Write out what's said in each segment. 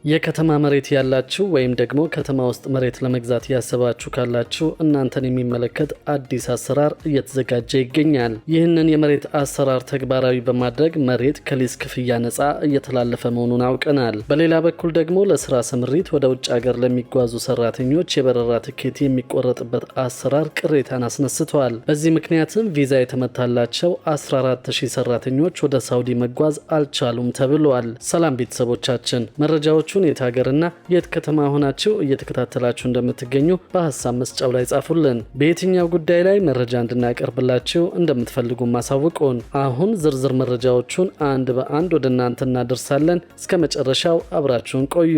የከተማ መሬት ያላችሁ ወይም ደግሞ ከተማ ውስጥ መሬት ለመግዛት ያሰባችሁ ካላችሁ እናንተን የሚመለከት አዲስ አሰራር እየተዘጋጀ ይገኛል። ይህንን የመሬት አሰራር ተግባራዊ በማድረግ መሬት ከሊዝ ክፍያ ነፃ እየተላለፈ መሆኑን አውቀናል። በሌላ በኩል ደግሞ ለስራ ስምሪት ወደ ውጭ ሀገር ለሚጓዙ ሰራተኞች የበረራ ትኬት የሚቆረጥበት አሰራር ቅሬታን አስነስተዋል። በዚህ ምክንያትም ቪዛ የተመታላቸው 14000 ሰራተኞች ወደ ሳውዲ መጓዝ አልቻሉም ተብሏል። ሰላም ቤተሰቦቻችን፣ መረጃዎች የት ሀገርና የት ከተማ ሆናችሁ እየተከታተላችሁ እንደምትገኙ በሐሳብ መስጫው ላይ ጻፉልን። በየትኛው ጉዳይ ላይ መረጃ እንድናቀርብላችሁ እንደምትፈልጉ ማሳውቁን። አሁን ዝርዝር መረጃዎቹን አንድ በአንድ ወደ እናንተ እናደርሳለን። እስከ መጨረሻው አብራችሁን ቆዩ።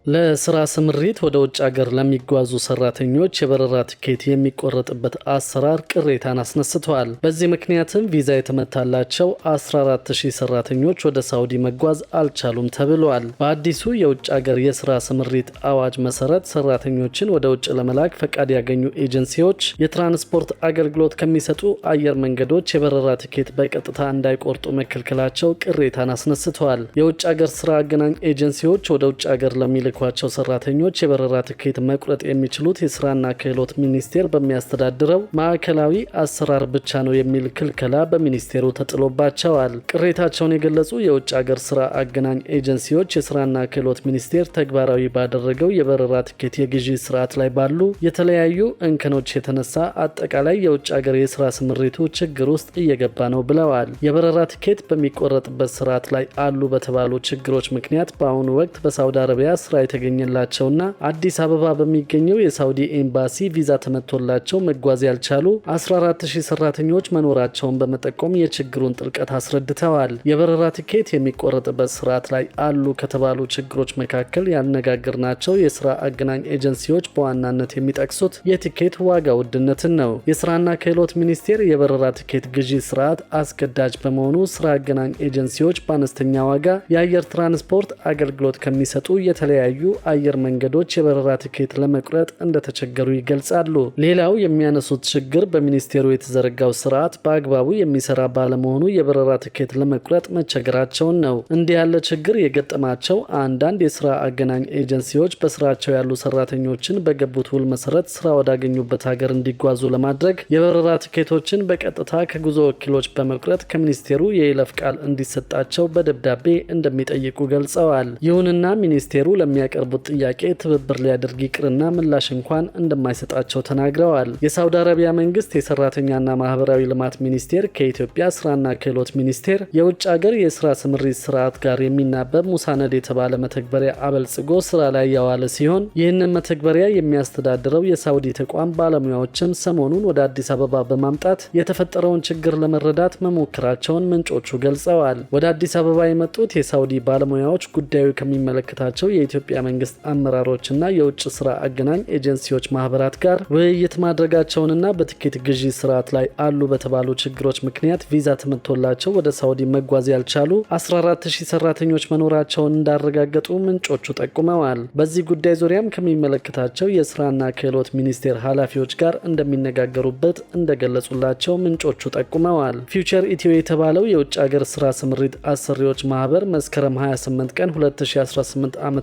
ለስራ ስምሪት ወደ ውጭ ሀገር ለሚጓዙ ሰራተኞች የበረራ ትኬት የሚቆረጥበት አሰራር ቅሬታን አስነስተዋል። በዚህ ምክንያትም ቪዛ የተመታላቸው 14000 ሰራተኞች ወደ ሳውዲ መጓዝ አልቻሉም ተብሏል። በአዲሱ የውጭ ሀገር የስራ ስምሪት አዋጅ መሰረት ሰራተኞችን ወደ ውጭ ለመላክ ፈቃድ ያገኙ ኤጀንሲዎች የትራንስፖርት አገልግሎት ከሚሰጡ አየር መንገዶች የበረራ ትኬት በቀጥታ እንዳይቆርጡ መከልከላቸው ቅሬታን አስነስተዋል። የውጭ ሀገር ስራ አገናኝ ኤጀንሲዎች ወደ ውጭ ሀገር ለሚልኳቸው ሰራተኞች የበረራ ትኬት መቁረጥ የሚችሉት የስራና ክህሎት ሚኒስቴር በሚያስተዳድረው ማዕከላዊ አሰራር ብቻ ነው የሚል ክልከላ በሚኒስቴሩ ተጥሎባቸዋል። ቅሬታቸውን የገለጹ የውጭ ሀገር ስራ አገናኝ ኤጀንሲዎች የስራና ክህሎት ሚኒስቴር ተግባራዊ ባደረገው የበረራ ትኬት የግዢ ስርዓት ላይ ባሉ የተለያዩ እንከኖች የተነሳ አጠቃላይ የውጭ ሀገር የስራ ስምሪቱ ችግር ውስጥ እየገባ ነው ብለዋል። የበረራ ትኬት በሚቆረጥበት ስርዓት ላይ አሉ በተባሉ ችግሮች ምክንያት በአሁኑ ወቅት በሳውዲ አረቢያ ስራ የተገኘላቸውና አዲስ አበባ በሚገኘው የሳውዲ ኤምባሲ ቪዛ ተመቶላቸው መጓዝ ያልቻሉ 14000 ሰራተኞች መኖራቸውን በመጠቆም የችግሩን ጥልቀት አስረድተዋል። የበረራ ትኬት የሚቆረጥበት ስርዓት ላይ አሉ ከተባሉ ችግሮች መካከል ያነጋገርናቸው የስራ አገናኝ ኤጀንሲዎች በዋናነት የሚጠቅሱት የትኬት ዋጋ ውድነትን ነው። የስራና ክህሎት ሚኒስቴር የበረራ ትኬት ግዢ ስርዓት አስገዳጅ በመሆኑ ስራ አገናኝ ኤጀንሲዎች በአነስተኛ ዋጋ የአየር ትራንስፖርት አገልግሎት ከሚሰጡ የተለያዩ አየር መንገዶች የበረራ ትኬት ለመቁረጥ እንደተቸገሩ ይገልጻሉ። ሌላው የሚያነሱት ችግር በሚኒስቴሩ የተዘረጋው ስርዓት በአግባቡ የሚሰራ ባለመሆኑ የበረራ ትኬት ለመቁረጥ መቸገራቸውን ነው። እንዲህ ያለ ችግር የገጠማቸው አንዳንድ የስራ አገናኝ ኤጀንሲዎች በስራቸው ያሉ ሰራተኞችን በገቡት ውል መሰረት ስራ ወዳገኙበት ሀገር እንዲጓዙ ለማድረግ የበረራ ትኬቶችን በቀጥታ ከጉዞ ወኪሎች በመቁረጥ ከሚኒስቴሩ የይለፍ ቃል እንዲሰጣቸው በደብዳቤ እንደሚጠይቁ ገልጸዋል። ይሁንና ሚኒስቴሩ ለሚያቀርቡት ጥያቄ ትብብር ሊያደርግ ይቅርና ምላሽ እንኳን እንደማይሰጣቸው ተናግረዋል። የሳውዲ አረቢያ መንግስት የሰራተኛና ማህበራዊ ልማት ሚኒስቴር ከኢትዮጵያ ስራና ክህሎት ሚኒስቴር የውጭ ሀገር የስራ ስምሪት ስርዓት ጋር የሚናበብ ሙሳነድ የተባለ መተግበሪያ አበልጽጎ ስራ ላይ ያዋለ ሲሆን ይህንን መተግበሪያ የሚያስተዳድረው የሳውዲ ተቋም ባለሙያዎችም ሰሞኑን ወደ አዲስ አበባ በማምጣት የተፈጠረውን ችግር ለመረዳት መሞከራቸውን ምንጮቹ ገልጸዋል። ወደ አዲስ አበባ የመጡት የሳውዲ ባለሙያዎች ጉዳዩ ከሚመለከታቸው የኢትዮጵያ መንግስት አመራሮችና የውጭ ስራ አገናኝ ኤጀንሲዎች ማህበራት ጋር ውይይት ማድረጋቸውንና በትኬት ግዢ ስርዓት ላይ አሉ በተባሉ ችግሮች ምክንያት ቪዛ ተመቶላቸው ወደ ሳውዲ መጓዝ ያልቻሉ 14000 ሰራተኞች መኖራቸውን እንዳረጋገጡ ምንጮቹ ጠቁመዋል። በዚህ ጉዳይ ዙሪያም ከሚመለከታቸው የስራና ክህሎት ሚኒስቴር ኃላፊዎች ጋር እንደሚነጋገሩበት እንደገለጹላቸው ምንጮቹ ጠቁመዋል። ፊውቸር ኢትዮ የተባለው የውጭ ሀገር ስራ ስምሪት አሰሪዎች ማህበር መስከረም 28 ቀን 2018 ዓ.ም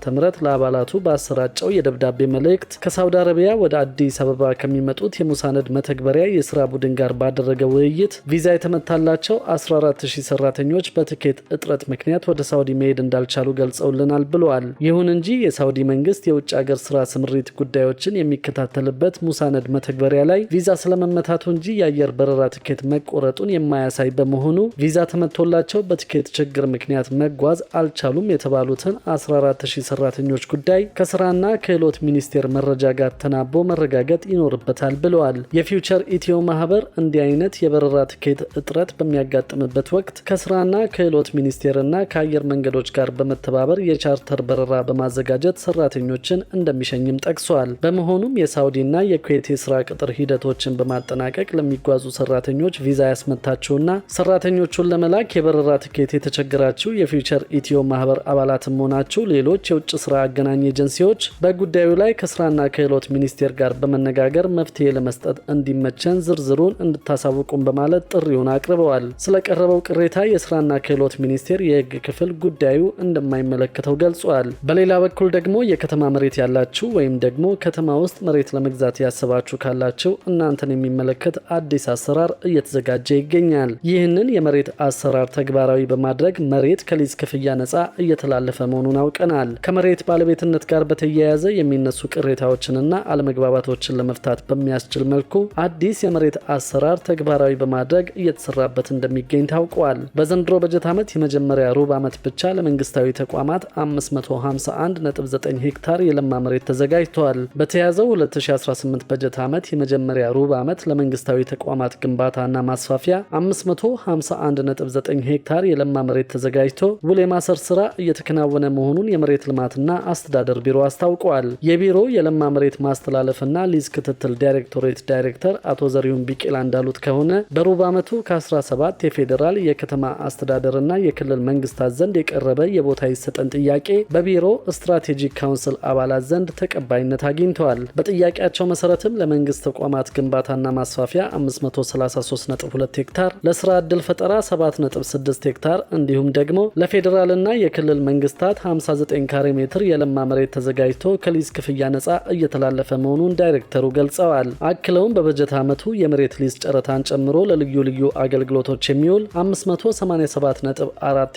ለአባላቱ ባሰራጨው የደብዳቤ መልእክት ከሳውዲ አረቢያ ወደ አዲስ አበባ ከሚመጡት የሙሳነድ መተግበሪያ የስራ ቡድን ጋር ባደረገ ውይይት ቪዛ የተመታላቸው 14000 ሰራተኞች በትኬት እጥረት ምክንያት ወደ ሳውዲ መሄድ እንዳልቻሉ ገልጸውልናል ብለዋል። ይሁን እንጂ የሳውዲ መንግስት የውጭ ሀገር ስራ ስምሪት ጉዳዮችን የሚከታተልበት ሙሳነድ መተግበሪያ ላይ ቪዛ ስለመመታቱ እንጂ የአየር በረራ ትኬት መቆረጡን የማያሳይ በመሆኑ ቪዛ ተመቶላቸው በትኬት ችግር ምክንያት መጓዝ አልቻሉም የተባሉትን 14000 ሰራተኞች ጉዳይ ከስራና ክህሎት ሚኒስቴር መረጃ ጋር ተናቦ መረጋገጥ ይኖርበታል ብለዋል። የፊውቸር ኢትዮ ማህበር እንዲህ አይነት የበረራ ትኬት እጥረት በሚያጋጥምበት ወቅት ከስራና ክህሎት ሚኒስቴርና ከአየር መንገዶች ጋር በመተባበር የቻርተር በረራ በማዘጋጀት ሰራተኞችን እንደሚሸኝም ጠቅሷል። በመሆኑም የሳውዲና የኩዌት የስራ ቅጥር ሂደቶችን በማጠናቀቅ ለሚጓዙ ሰራተኞች ቪዛ ያስመታችሁና ሰራተኞቹን ለመላክ የበረራ ትኬት የተቸገራችሁ የፊውቸር ኢትዮ ማህበር አባላትም ሆናችሁ ሌሎች የውጭ ስራ አገናኝ ኤጀንሲዎች በጉዳዩ ላይ ከስራና ክህሎት ሚኒስቴር ጋር በመነጋገር መፍትሄ ለመስጠት እንዲመቸን ዝርዝሩን እንድታሳውቁን በማለት ጥሪውን አቅርበዋል። ስለቀረበው ቅሬታ የስራና ክህሎት ሚኒስቴር የህግ ክፍል ጉዳዩ እንደማይመለከተው ገልጿል። በሌላ በኩል ደግሞ የከተማ መሬት ያላችሁ ወይም ደግሞ ከተማ ውስጥ መሬት ለመግዛት ያስባችሁ ካላችሁ እናንተን የሚመለከት አዲስ አሰራር እየተዘጋጀ ይገኛል። ይህንን የመሬት አሰራር ተግባራዊ በማድረግ መሬት ከሊዝ ክፍያ ነጻ እየተላለፈ መሆኑን አውቀናል። ከመሬት ባለቤትነት ጋር በተያያዘ የሚነሱ ቅሬታዎችንና አለመግባባቶችን ለመፍታት በሚያስችል መልኩ አዲስ የመሬት አሰራር ተግባራዊ በማድረግ እየተሰራበት እንደሚገኝ ታውቋል። በዘንድሮ በጀት ዓመት የመጀመሪያ ሩብ ዓመት ብቻ ለመንግስታዊ ተቋማት 551.9 ሄክታር የለማ መሬት ተዘጋጅቷል። በተያዘው 2018 በጀት ዓመት የመጀመሪያ ሩብ ዓመት ለመንግስታዊ ተቋማት ግንባታና ማስፋፊያ 551.9 ሄክታር የለማ መሬት ተዘጋጅቶ ውል የማሰር ስራ እየተከናወነ መሆኑን የመሬት ልማትና አስተዳደር ቢሮ አስታውቋል። የቢሮ የለማ መሬት ማስተላለፍና ሊዝ ክትትል ዳይሬክቶሬት ዳይሬክተር አቶ ዘሪሁን ቢቂላ እንዳሉት ከሆነ በሩብ ዓመቱ ከ17 የፌዴራል የከተማ አስተዳደርና የክልል መንግስታት ዘንድ የቀረበ የቦታ ይሰጠን ጥያቄ በቢሮ ስትራቴጂክ ካውንስል አባላት ዘንድ ተቀባይነት አግኝተዋል። በጥያቄያቸው መሰረትም ለመንግስት ተቋማት ግንባታና ማስፋፊያ 533.2 ሄክታር፣ ለስራ ዕድል ፈጠራ 7.6 ሄክታር እንዲሁም ደግሞ ለፌዴራልና የክልል መንግስታት 59 ካሬ ሜትር የለማ መሬት ተዘጋጅቶ ከሊዝ ክፍያ ነጻ እየተላለፈ መሆኑን ዳይሬክተሩ ገልጸዋል። አክለውም በበጀት ዓመቱ የመሬት ሊዝ ጨረታን ጨምሮ ለልዩ ልዩ አገልግሎቶች የሚውል 587.4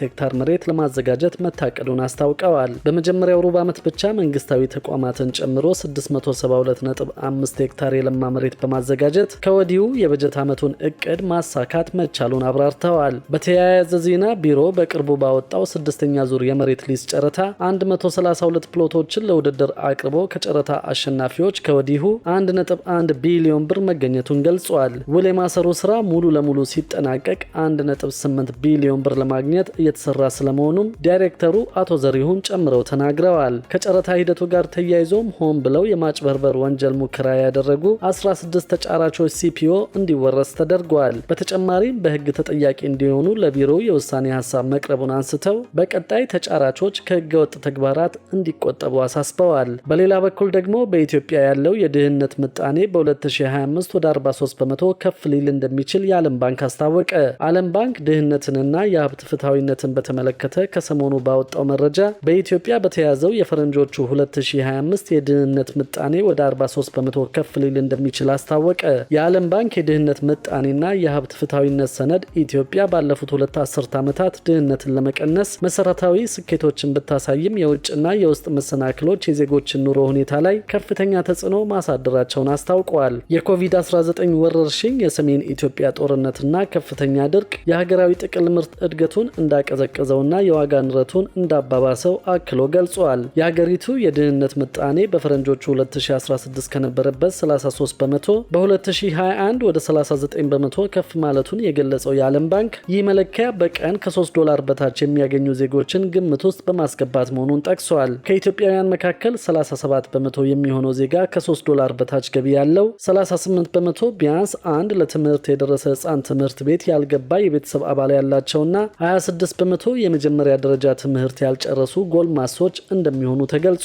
ሄክታር መሬት ለማዘጋጀት መታቀዱን አስታውቀዋል። በመጀመሪያው ሩብ ዓመት ብቻ መንግስታዊ ተቋማትን ጨምሮ 672.5 ሄክታር የለማ መሬት በማዘጋጀት ከወዲሁ የበጀት ዓመቱን እቅድ ማሳካት መቻሉን አብራርተዋል። በተያያዘ ዜና ቢሮ በቅርቡ ባወጣው 6ኛ ዙር የመሬት ሊዝ ጨረታ 132 ፕሎቶችን ለውድድር አቅርቦ ከጨረታ አሸናፊዎች ከወዲሁ 1.1 ቢሊዮን ብር መገኘቱን ገልጿል። ውል የማሰሩ ስራ ሙሉ ለሙሉ ሲጠናቀቅ 1.8 ቢሊዮን ብር ለማግኘት እየተሰራ ስለመሆኑም ዳይሬክተሩ አቶ ዘሪሁን ጨምረው ተናግረዋል። ከጨረታ ሂደቱ ጋር ተያይዞም ሆን ብለው የማጭበርበር ወንጀል ሙከራ ያደረጉ 16 ተጫራቾች ሲፒኦ እንዲወረስ ተደርጓል። በተጨማሪም በህግ ተጠያቂ እንዲሆኑ ለቢሮ የውሳኔ ሀሳብ መቅረቡን አንስተው በቀጣይ ተጫራቾች ከህገወጥ ተግባራት እንዲቆጠቡ አሳስበዋል። በሌላ በኩል ደግሞ በኢትዮጵያ ያለው የድህነት ምጣኔ በ2025 ወደ 43 በመቶ ከፍ ሊል እንደሚችል የዓለም ባንክ አስታወቀ። ዓለም ባንክ ድህነትንና የሀብት ፍትሐዊነትን በተመለከተ ከሰሞኑ ባወጣው መረጃ በኢትዮጵያ በተያዘው የፈረንጆቹ 2025 የድህነት ምጣኔ ወደ 43 በመቶ ከፍ ሊል እንደሚችል አስታወቀ። የዓለም ባንክ የድህነት ምጣኔና የሀብት ፍትሐዊነት ሰነድ ኢትዮጵያ ባለፉት 2 አስርት ዓመታት ድህነትን ለመቀነስ መሰረታዊ ስኬቶችን ብታሳይም የውጭና የውስጥ መሰናክሎች የዜጎችን ኑሮ ሁኔታ ላይ ከፍተኛ ተጽዕኖ ማሳደራቸውን አስታውቀዋል። የኮቪድ-19 ወረርሽኝ፣ የሰሜን ኢትዮጵያ ጦርነትና ከፍተኛ ድርቅ የሀገራዊ ጥቅል ምርት እድገቱን እንዳቀዘቀዘውና የዋጋ ንረቱን እንዳባባሰው አክሎ ገልጿል። የሀገሪቱ የድህነት ምጣኔ በፈረንጆቹ 2016 ከነበረበት 33 በመቶ በ2021 ወደ 39 በመቶ ከፍ ማለቱን የገለጸው የዓለም ባንክ ይህ መለኪያ በቀን ከ3 ዶላር በታች የሚያገኙ ዜጎችን ግምት ውስጥ በማስገባት መሆኑን ጠቅሷል። ከኢትዮጵያውያን መካከል 37 በመቶ የሚሆነው ዜጋ ከ3 ዶላር በታች ገቢ ያለው፣ 38 በመቶ ቢያንስ አንድ ለትምህርት የደረሰ ህፃን ትምህርት ቤት ያልገባ የቤተሰብ አባል ያላቸውና 26 በመቶ የመጀመሪያ ደረጃ ትምህርት ያልጨረሱ ጎልማሶች እንደሚሆኑ ተገልጿል።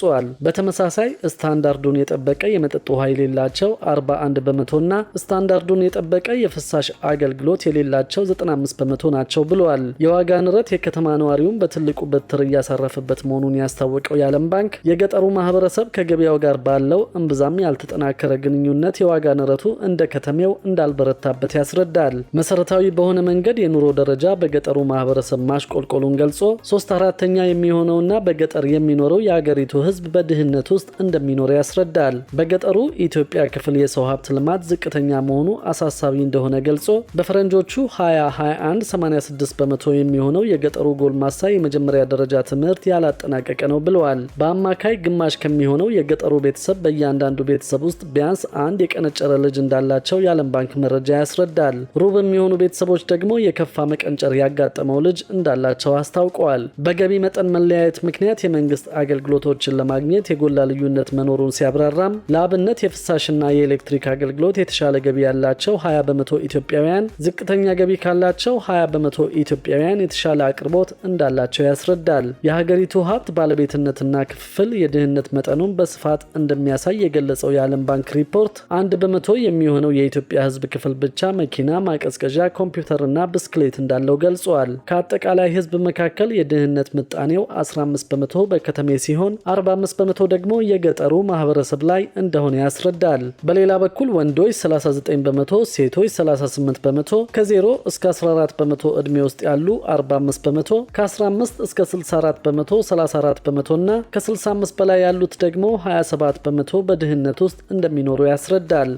በተመሳሳይ ስታንዳርዱን የጠበቀ የመጠጥ ውሃ የሌላቸው 41 በመቶና ስታንዳርዱን የጠበቀ የፍሳሽ አገልግሎት የሌላቸው 95 በመቶ ናቸው ብለዋል። የዋጋ ንረት የከተማ ነዋሪውን በትልቁ በትር እያሳረፈበት መሆኑን ያስታወቀው የዓለም ባንክ የገጠሩ ማህበረሰብ ከገበያው ጋር ባለው እምብዛም ያልተጠናከረ ግንኙነት የዋጋ ንረቱ እንደ ከተሜው እንዳልበረታበት ያስረዳል። መሰረታዊ በሆነ መንገድ የኑሮ ደረጃ በገጠሩ ማህበረሰብ ማሽቆልቆሉን ገልጾ 3/4 የሚሆነውና በገጠር የሚኖረው የሀገሪቱ ህዝብ በድህነት ውስጥ እንደሚኖር ያስረዳል። በገጠሩ ኢትዮጵያ ክፍል የሰው ሀብት ልማት ዝቅተኛ መሆኑ አሳሳቢ እንደሆነ ገልጾ በፈረንጆቹ 2021 86 በመቶ የሚሆነው የገጠሩ ጎልማሳ የመጀመሪያ ደረጃ ትምህርት ያላጠናቀቀ ነው ብለዋል። በአማካይ ግማሽ ከሚሆነው የገጠሩ ቤተሰብ በእያንዳንዱ ቤተሰብ ውስጥ ቢያንስ አንድ የቀነጨረ ልጅ እንዳላቸው የዓለም ባንክ መረጃ ያስረዳል። ሩብ የሚሆኑ ቤተሰቦች ደግሞ የከፋ መቀንጨር ያጋጠመው ልጅ እንዳላቸው አስታውቀዋል። በገቢ መጠን መለያየት ምክንያት የመንግስት አገልግሎቶችን ለማግኘት የጎላ ልዩነት መኖሩን ሲያብራራም ለአብነት የፍሳሽና የኤሌክትሪክ አገልግሎት የተሻለ ገቢ ያላቸው 20 በመቶ ኢትዮጵያውያን፣ ዝቅተኛ ገቢ ካላቸው 20 በመቶ ኢትዮጵያውያን የተሻለ አቅርቦት እንዳላቸው ያስረዳል። የሀገሪቱ ሀብት ባለቤት ባለቤትነትና ክፍፍል የድህነት መጠኑን በስፋት እንደሚያሳይ የገለጸው የዓለም ባንክ ሪፖርት 1% የሚሆነው የኢትዮጵያ ሕዝብ ክፍል ብቻ መኪና፣ ማቀዝቀዣ፣ ኮምፒውተርና ብስክሌት እንዳለው ገልጿል። ከአጠቃላይ ሕዝብ መካከል የድህነት ምጣኔው 15% በከተሜ ሲሆን 45% ደግሞ የገጠሩ ማህበረሰብ ላይ እንደሆነ ያስረዳል። በሌላ በኩል ወንዶች 39%፣ ሴቶች 38%፣ ከ0 እስከ 14% ዕድሜ ውስጥ ያሉ 45%፣ ከ15 እስከ 64% 34% እና ከ65 በላይ ያሉት ደግሞ 27% በድህነት ውስጥ እንደሚኖሩ ያስረዳል።